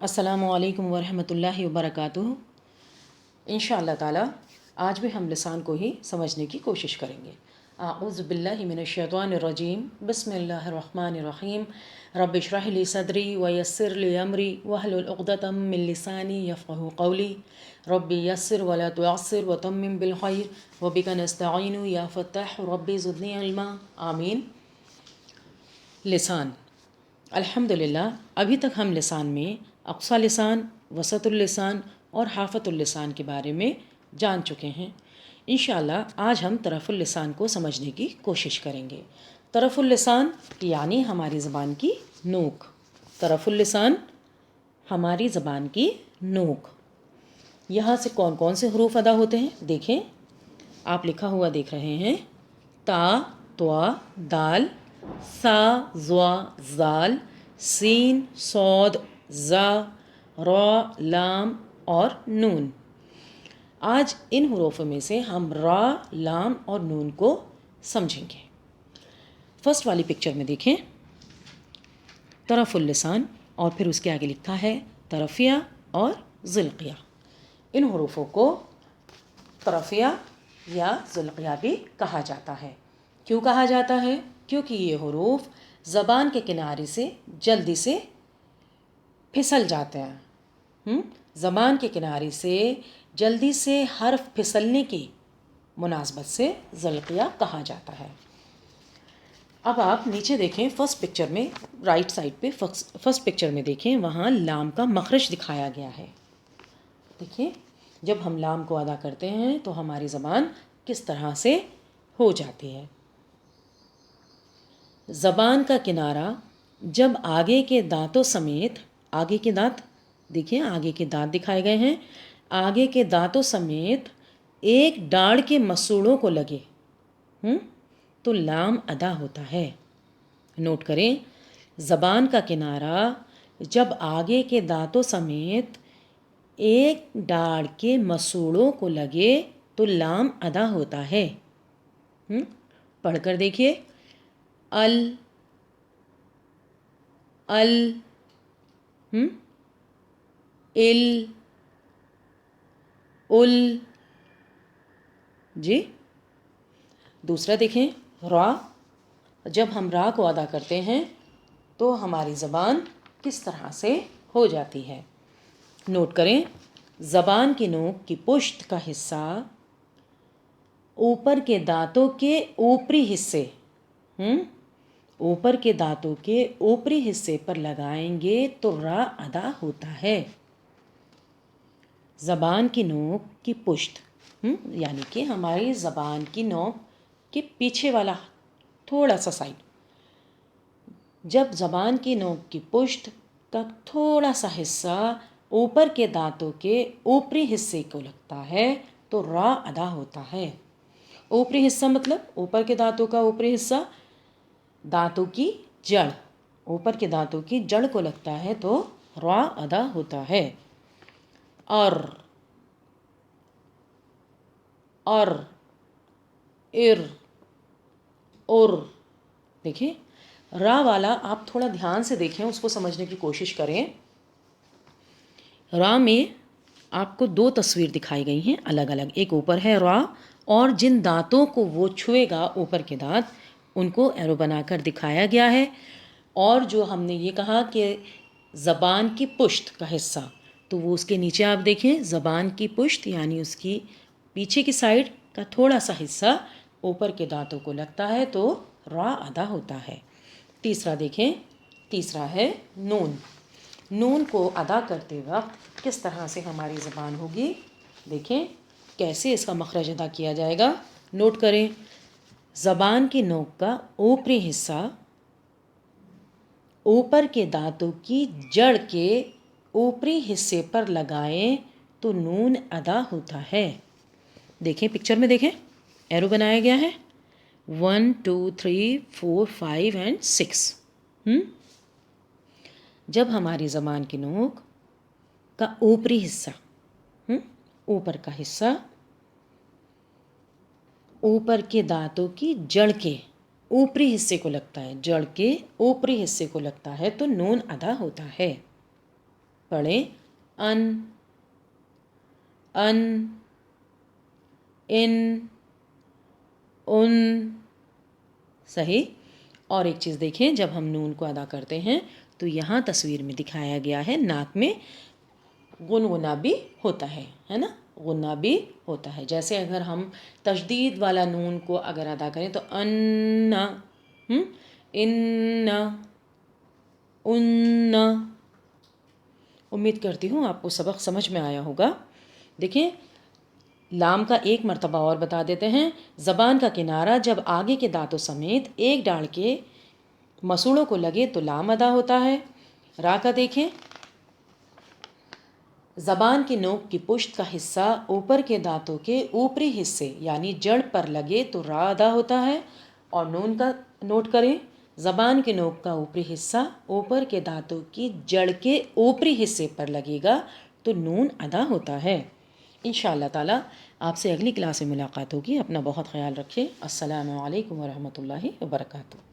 السلام علیکم ورحمۃ اللہ وبرکاتہ۔ انشاءاللہ تعالی آج بھی ہم لسان کو ہی سمجھنے کی کوشش کریں گے۔ اعوذ باللہ من الشیطان الرجیم، بسم اللہ الرحمن الرحیم۔ رب اشرح لی صدری ویسر لی امری واحلل عقدۃ من لسانی یفقہوا قولی۔ رب یسر ولا تعسر وتمم بالخیر وبک نستعین یا فتاح رب زدنی علما، آمین۔ لسان، الحمدللہ ابھی تک ہم لسان میں اقصی لسان، وسط اللسان اور حافۃ اللسان کے بارے میں جان چکے ہیں۔ انشاءاللہ آج ہم طرف اللسان کو سمجھنے کی کوشش کریں گے۔ طرف اللسان یعنی ہماری زبان کی نوک۔ طرف اللسان ہماری زبان کی نوک۔ یہاں سے کون کون سے حروف ادا ہوتے ہیں دیکھیں، آپ لکھا ہوا دیکھ رہے ہیں، تا، طوا، دال، سا، زوا، زال، سین، صاد، زا، را، لام اور نون۔ آج ان حروف میں سے ہم را، لام اور نون کو سمجھیں گے۔ فرسٹ والی پکچر میں دیکھیں، طرف اللسان اور پھر اس کے آگے لکھا ہے طرفیہ اور ذلقیہ۔ ان حروفوں کو طرفیہ یا ذلقیہ بھی کہا جاتا ہے۔ کیوں کہا جاتا ہے؟ کیونکہ یہ حروف زبان کے کنارے سے جلدی سے پھسل جاتے ہیں۔ زبان کے کنارے سے جلدی سے حرف پھسلنے کی مناسبت سے ذلقیہ کہا جاتا ہے۔ اب آپ نیچے دیکھیں، فرسٹ پکچر میں رائٹ سائڈ پہ فرسٹ پکچر میں دیکھیں، وہاں لام کا مخرج دکھایا گیا ہے۔ دیکھیں، جب ہم لام کو ادا کرتے ہیں تو ہماری زبان کس طرح سے ہو جاتی ہے۔ زبان کا کنارہ جب آگے کے دانتوں سمیت، آگے کے دانت دیکھیں، آگے کے دانت دکھائے گئے ہیں، آگے کے دانتوں سمیت ایک ڈاڑھ کے مسوڑوں کو لگے تو لام ادا ہوتا ہے۔ نوٹ کریں، زبان کا کنارہ جب آگے کے دانتوں سمیت ایک ڈاڑھ کے مسوڑوں کو لگے تو لام ادا ہوتا ہے۔ پڑھ کر دیکھیے، ال، ال، ال، ال۔ جی دوسرا دیکھیں، را۔ جب ہم را کو ادا کرتے ہیں تو ہماری زبان کس طرح سے ہو جاتی ہے۔ نوٹ کریں، زبان کی نوک کی پشت کا حصہ اوپر کے دانتوں کے اوپری حصے اوپر کے دانتوں کے اوپری حصے پر لگائیں گے تو را ادا ہوتا ہے۔ زبان کی نوک کی پشت یعنی کہ ہماری زبان کی نوک کے پیچھے والا تھوڑا سا سائڈ، جب زبان کی نوک کی پشت کا تھوڑا سا حصہ اوپر کے دانتوں کے اوپری حصے کو لگتا ہے تو را ادا ہوتا ہے۔ اوپری حصہ مطلب اوپر کے دانتوں کا اوپری حصہ، دانتوں کی جڑ، اوپر کے دانتوں کی جڑ کو لگتا ہے تو را ادا ہوتا ہے۔ اور، اور، ار، اور۔ دیکھیں، را والا آپ تھوڑا دھیان سے دیکھیں، اس کو سمجھنے کی کوشش کریں۔ را میں آپ کو دو تصویر دکھائی گئی ہیں الگ الگ، ایک اوپر ہے را، اور جن دانتوں کو وہ چھوئے گا اوپر کے دانت ان کو ایرو بنا کر دکھایا گیا ہے۔ اور جو ہم نے یہ کہا کہ زبان کی پشت کا حصہ، تو وہ اس کے نیچے آپ دیکھیں، زبان کی پشت یعنی اس کی پیچھے کی سائڈ کا تھوڑا سا حصہ اوپر کے دانتوں کو لگتا ہے تو را ادا ہوتا ہے۔ تیسرا دیکھیں، تیسرا ہے نون۔ نون کو ادا کرتے وقت کس طرح سے ہماری زبان ہوگی، دیکھیں کیسے اس کا مخرج ادا کیا جائے گا۔ نوٹ کریں، زبان کی نوک کا اوپری حصہ اوپر کے دانتوں کی جڑ کے اوپری حصے پر لگائیں تو نون ادا ہوتا ہے۔ دیکھیں پکچر میں، دیکھیں ایرو بنایا گیا ہے، 1 2 3 4 5 اینڈ 6۔ جب ہماری زبان کی نوک کا اوپری حصہ، اوپر کا حصہ اوپر کے دانتوں کی جڑ کے اوپری حصے کو لگتا ہے، جڑ کے اوپری حصے کو لگتا ہے تو نون ادا ہوتا ہے۔ پڑھیں ان، ان، ان، ان. صحیح. اور ایک چیز دیکھیں، جب ہم نون کو ادا کرتے ہیں تو یہاں تصویر میں دکھایا گیا ہے ناک میں گنگنا بھی ہوتا ہے نا، غنہ بھی ہوتا ہے. جیسے اگر ہم تشدید والا نون کو اگر ادا کریں تو ان، ان، ان. امید کرتی ہوں آپ کو سبق سمجھ میں آیا ہوگا. دیکھیں لام کا ایک مرتبہ اور بتا دیتے ہیں. زبان کا کنارہ جب آگے کے دانتوں سمیت ایک ڈاڑھ کے مسوڑوں کو لگے تو لام ادا ہوتا ہے. را کا دیکھیں، زبان کی نوک کی پشت کا حصہ اوپر کے دانتوں کے اوپری حصے یعنی جڑ پر لگے تو را ادا ہوتا ہے. اور نون کا نوٹ کریں، زبان کی نوک کا اوپری حصہ اوپر کے دانتوں کی جڑ کے اوپری حصے پر لگے گا تو نون ادا ہوتا ہے. انشاءاللہ تعالیٰ آپ سے اگلی کلاس میں ملاقات ہوگی. اپنا بہت خیال رکھیں. السلام علیکم ورحمۃ اللہ وبرکاتہ.